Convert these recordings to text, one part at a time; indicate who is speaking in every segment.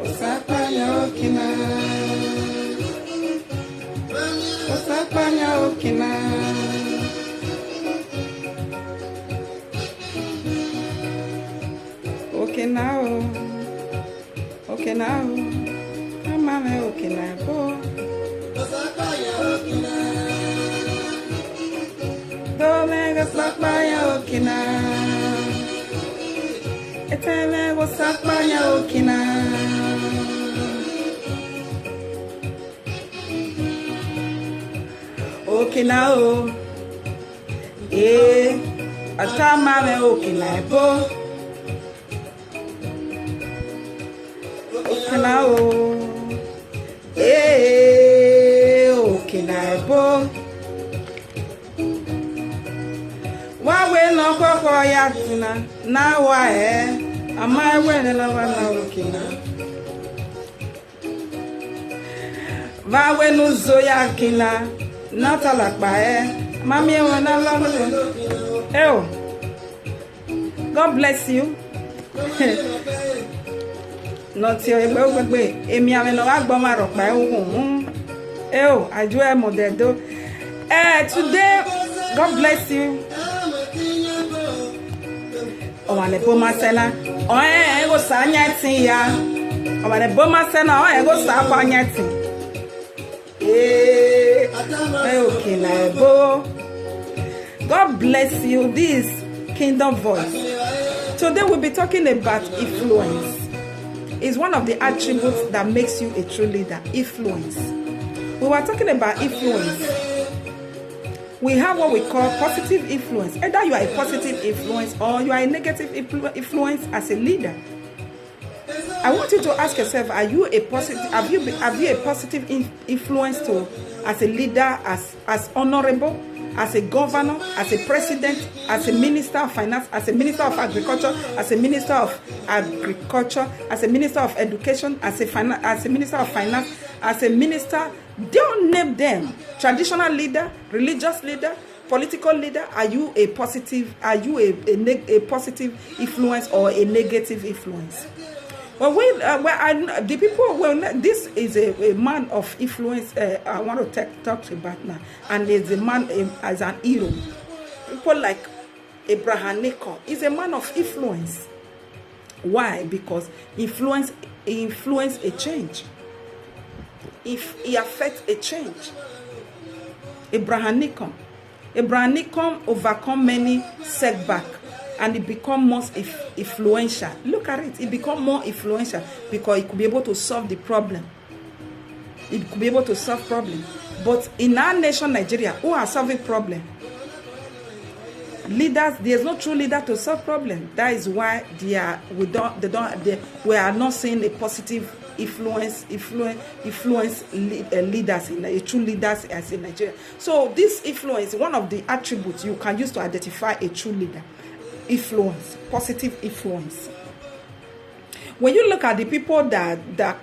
Speaker 1: Osapanya okina. Osapanya okina. Okina o. Okina o. Amame okina bo. Osapanya okina. Domenga osapanya okina. Etele osapanya okina. Okina o. Atamame okina bo. Okina o. Okina bo. Wawe no koko ya tuna na wa ama we na wa na okina. Wawe no zo ya kina na talakpa mami e wona lo. God bless you. Not your gbegbe emi ame no wa gbo ma ro pa ohun. Ajo e modedo. Today God bless you. Owale boma sena go sa nyatin ya. Owale boma sena go sa kwa nyatin. Okay, bo. God bless you. This Kingdom Voice. Today we'll be talking about influence. It's one of the attributes that makes you a true leader. Influence. We were talking about influence. We have what we call positive influence. Either you are a positive influence or you are a negative influence as a leader. I want you to ask yourself: are you a positive? Have you a positive influence to as a leader, as honorable, as a governor, as a president, as a minister of finance, as a minister of agriculture, as a minister of agriculture, as a minister of education, as a minister of finance, as a minister? Don't name them. Traditional leader, religious leader, political leader. Are you a positive? Are you a positive influence or a negative influence? Well, the people. Well, this is a man of influence. I want to talk about now, and is a man as an hero. People like Abraham Lincoln is a man of influence. Why? Because he influenced a change. If he affects a change. Abraham Lincoln overcome many setbacks. And it become more influential. Look at it. It become more influential because it could be able to solve the problem. It could be able to solve problem. But in our nation, Nigeria, who are solving problem? Leaders. There's no true leader to solve problem. That is why we are not seeing a positive influence leaders in true leaders as in Nigeria. So this influence, one of the attributes you can use to identify a true leader. Influence, positive influence. When you look at the people that are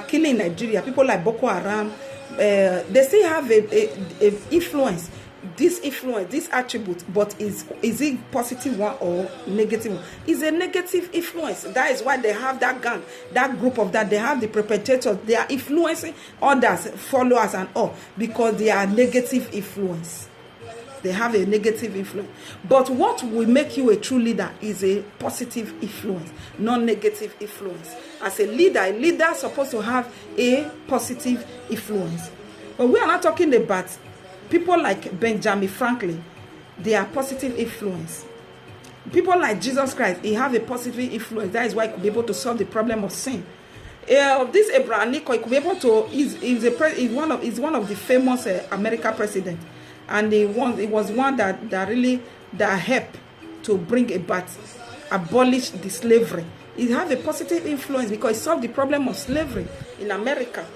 Speaker 1: killing Nigeria, people like Boko Haram, they still have a influence. This influence, this attribute, but is it positive one or negative one? It's a negative influence. That is why they have that gang, that group of that. They have the perpetrators. They are influencing others, followers, and all because they are negative influence. They have a negative influence. But what will make you a true leader is a positive influence, non-negative influence. As a leader is supposed to have a positive influence. But we are not talking about people like Benjamin Franklin. They are positive influence. People like Jesus Christ, he have a positive influence. That is why he could be able to solve the problem of sin. This Abraham Lincoln, he could be able to. He's one of the famous American president. And it was one that helped to bring about abolish the slavery. It has a positive influence because it solved the problem of slavery in America.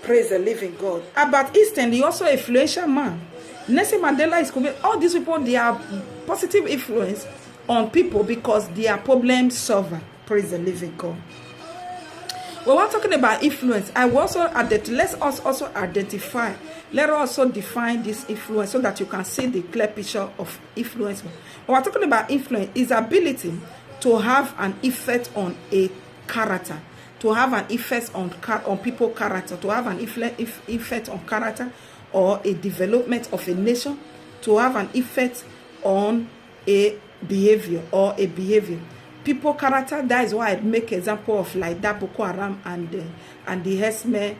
Speaker 1: Praise the living God. Albert Einstein, he also an influential man. Nelson Mandela is all these people, they are positive influence on people because they are problem solver. Praise the living God. When we're talking about influence, let us also identify. Let us also define this influence so that you can see the clear picture of influence. When we're talking about influence, is ability to have an effect on a character, to have an effect on people's character, to have an effect on character or a development of a nation, to have an effect on a behavior or a behavior. People character, that is why I make example of like that Boko Haram and the herdsmen,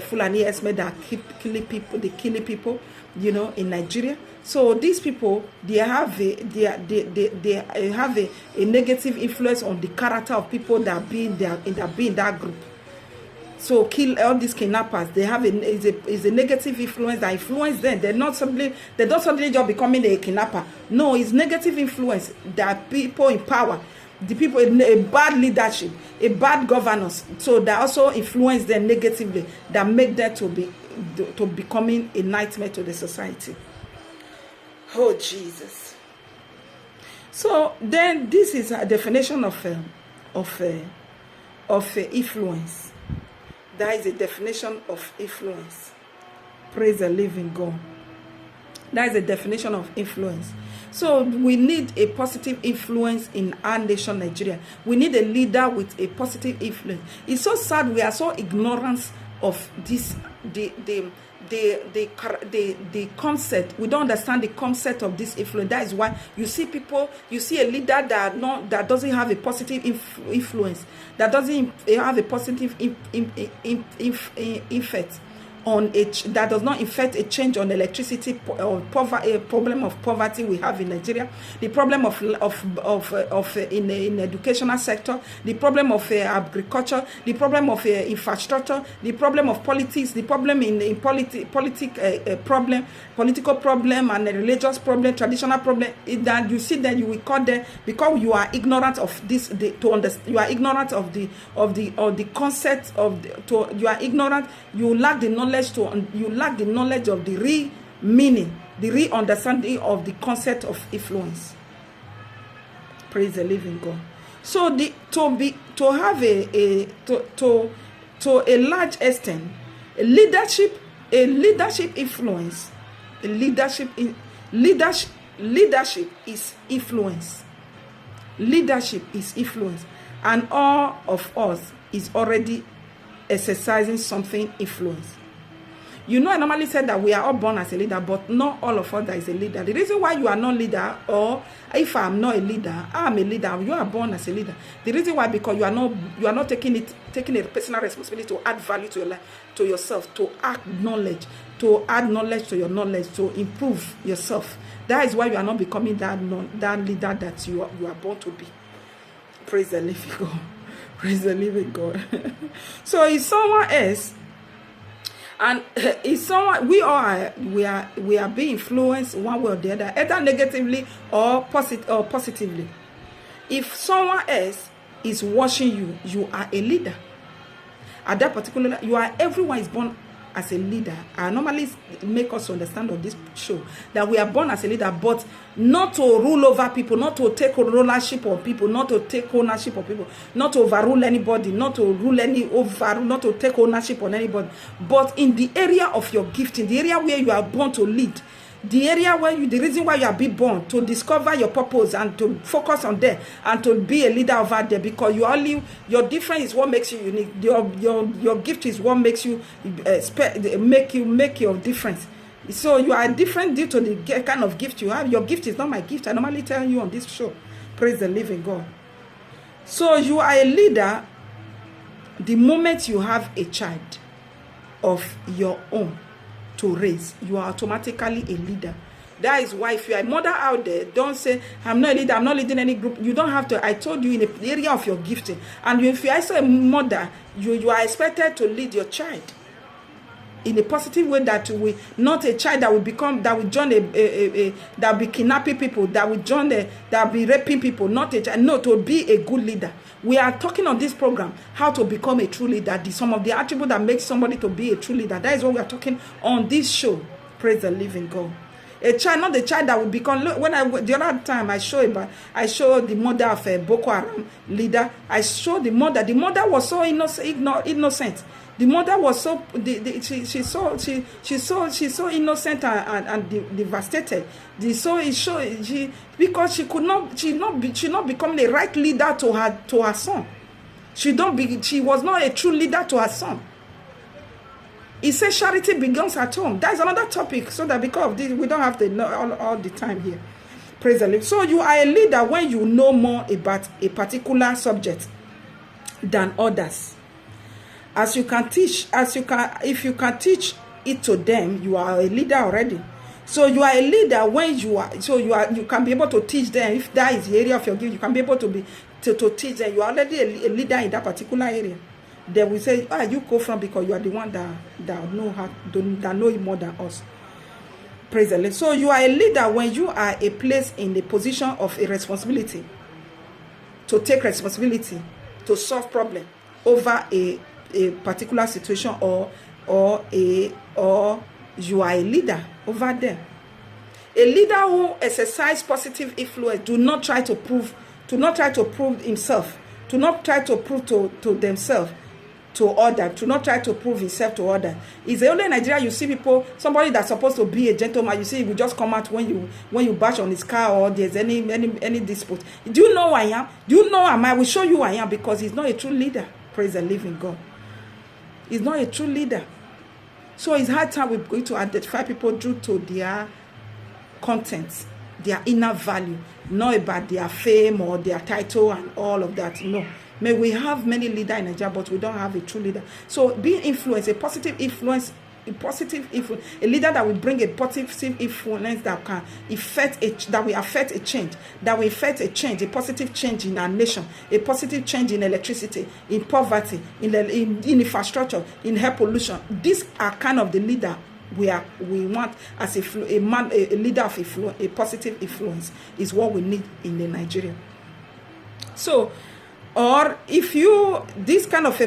Speaker 1: Fulani herdsmen that killing people, you know, in Nigeria. So these people, they have a negative influence on the character of people that be in that group. So kill all these kidnappers. They have a negative influence that influence them. They don't suddenly just becoming a kidnapper. No, it's negative influence that people in power, the people in a bad leadership, a bad governance. So that also influence them negatively, that make them to becoming a nightmare to the society. Oh Jesus. So then this is a definition of influence. That is a definition of influence. Praise the living God. That is a definition of influence. So we need a positive influence in our nation, Nigeria. We need a leader with a positive influence. It's so sad we are so ignorant of this, the concept. We don't understand the concept of this influence. That is why you see people, you see a leader that doesn't have a positive influence, that doesn't have a positive effect on that does not affect a change on electricity or a problem of poverty we have in Nigeria, the problem of in the educational sector, the problem of agriculture, the problem of infrastructure, the problem of politics, the problem in political problem and religious problem, traditional problem. That you see that you will call them because you are ignorant of this. You are ignorant of the concept of you are ignorant. You lack the knowledge. You lack the knowledge of the real meaning, the real understanding of the concept of influence. Praise the living God. So to have a large extent, leadership influence, leadership is influence. Leadership is influence, and all of us is already exercising something influence. You know, I normally said that we are all born as a leader, but not all of us that is a leader. The reason why you are not leader, or if I'm not a leader, I'm a leader, you are born as a leader. The reason why, because you are not taking a personal responsibility to add value to your life, to yourself, to add knowledge to your knowledge, to improve yourself. That is why you are not becoming that leader that you are born to be. Praise the living God. Praise the living God. So if someone else, and if someone, we are being influenced one way or the other, either negatively or positively. If someone else is watching you, you are a leader. At that particular, everyone is born as a leader. I normally make us understand on this show that we are born as a leader, but not to rule over people, not to take rulership of people, not to take ownership of people, not to overrule anybody, not to not to take ownership on anybody, but in the area of your gifting, the area where you are born to lead, the area where the reason why you are being born, to discover your purpose and to focus on there and to be a leader over there, because your difference is what makes you unique. Your gift is what makes you make your difference. So you are different due to the kind of gift you have. Your gift is not my gift. I normally tell you on this show. Praise the living God. So you are a leader the moment you have a child of your own to raise. You are automatically a leader. That is why if you are a mother out there, don't say, I'm not a leader, I'm not leading any group. You don't have to. I told you in the area of your gifting. And if you are also a mother, you are expected to lead your child in a positive way, that we not a child that will become, that will join that will be kidnapping people, that will join that will be raping people, not a child. No, to be a good leader. We are talking on this program how to become a true leader. Some of the attributes that make somebody to be a true leader. That is what we are talking on this show. Praise the living God. A child, not the child that will become. Look, the other time I showed the mother of a Boko Haram leader. I showed the mother. The mother was so innocent. The mother was so she's so innocent and devastated. Because she not become the right leader to her son. She was not a true leader to her son. He says charity begins at home. That is another topic, so that because of this, we don't have to all the time here. Praise the Lord. So you are a leader when you know more about a particular subject than others. If you can teach it to them, you are a leader already. So you are a leader when you can be able to teach them. If that is the area of your gift, you can be able to teach them. You are already a leader in that particular area. They will say, you go from because you are the one that know it more than us. Praise the Lord. So you are a leader when you are placed in the position of a responsibility, to take responsibility, to solve problem over a particular situation, or you are a leader over there. A leader who exercises positive influence do not try to prove himself, do not try to prove to themselves, to others, to not try to prove himself to others. It's the only in Nigeria you see people, somebody that's supposed to be a gentleman, you see he will just come out when you bash on his car or there's any dispute. Do you know who I am? Do you know I will show you who I am, because he's not a true leader. Praise the living God. He's not a true leader. So it's hard time we're going to identify people due to their contents, their inner value, not about their fame or their title and all of that. No. May we have many leaders in Nigeria, but we don't have a true leader. So being influenced, a positive influence, a leader that will bring a positive influence that can that will affect a change, a positive change in our nation, a positive change in electricity, in poverty, in infrastructure, in air pollution. These are kind of the leader we want as a leader of influence. A positive influence is what we need in the Nigeria. So, or if this kind of a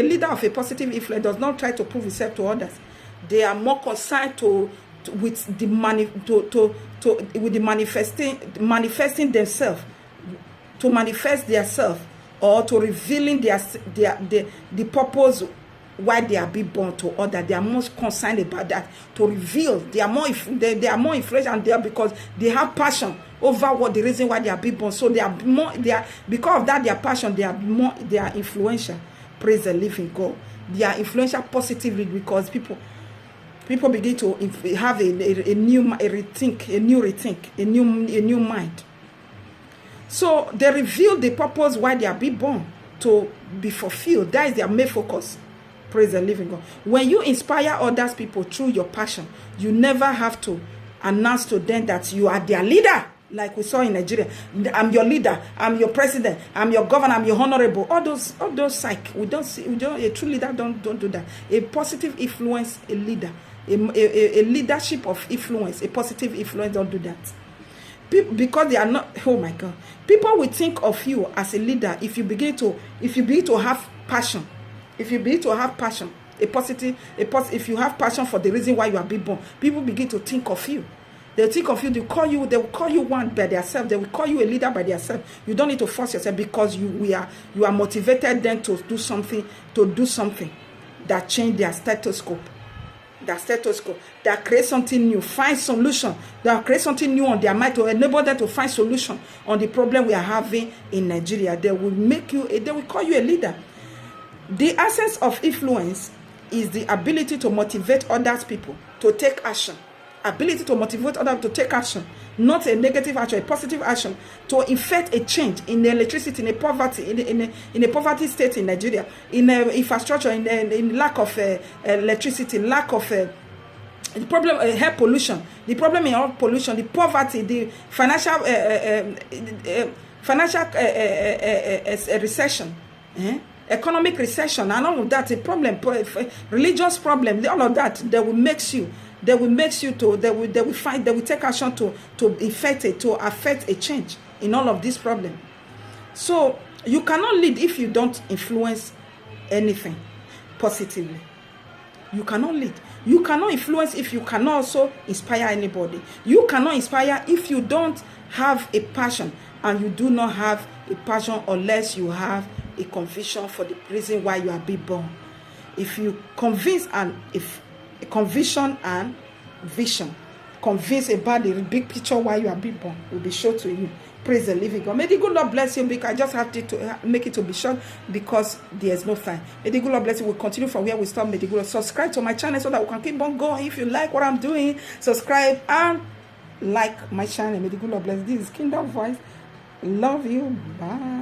Speaker 1: leader of a positive influence does not try to prove himself to others, they are more concerned manifesting themselves, to manifest themselves, or to revealing the purpose why they are being born to others. They are most concerned about that, to reveal. They are more influential, and because they have passion over what the reason why they are being born. So because of that, their passion, they are influential. Praise the living God. They are influential positively, because people begin to have a new mind. So they reveal the purpose why they are being born, to be fulfilled. That is their main focus. Praise the living God. When you inspire others people through your passion, you never have to announce to them that you are their leader, like we saw in Nigeria. I'm your leader, I'm your president, I'm your governor, I'm your honorable. All those psych. A true leader don't do that. A positive influence, a leader, a leadership of influence, a positive influence don't do that. Because they are not, oh my God. People will think of you as a leader if you begin to have passion. If you begin to have passion, if you have passion for the reason why you are being born, people begin to think of you. They'll think of you, they will call you one by themselves, they will call you a leader by themselves. You don't need to force yourself, because you are motivated then to do something that change their status quo. That create something new, find solution, that create something new on their mind to enable them to find solution on the problem we are having in Nigeria. They will call you a leader. The essence of influence is the ability to motivate other people to take action. Ability to motivate others to take action, not a negative action, a positive action, to effect a change in the electricity, in a poverty, in a poverty state in Nigeria, in infrastructure, in lack of electricity, lack of the problem, air pollution, the problem in air pollution, the poverty, the financial recession. Economic recession and all of that, a problem, religious problem, all of that, they will take action to affect a change in all of these problems. So you cannot lead if you don't influence anything positively. You cannot lead. You cannot influence if you cannot also inspire anybody. You cannot inspire if you don't have a passion, and you do not have a passion unless you have a conviction for the reason why you are being born. If you convince a conviction and vision, convince about the big picture why you are being born, will be shown to you Praise the living God. May the good Lord bless you. Because I just have to make it to be short because there's no time. May the good Lord bless you. We'll continue from where we stop. May the good Lord subscribe to my channel so that we can keep on going. If you like what I'm doing, subscribe and like my channel. May the good Lord bless you. This is Kingdom Voice. Love you. Bye.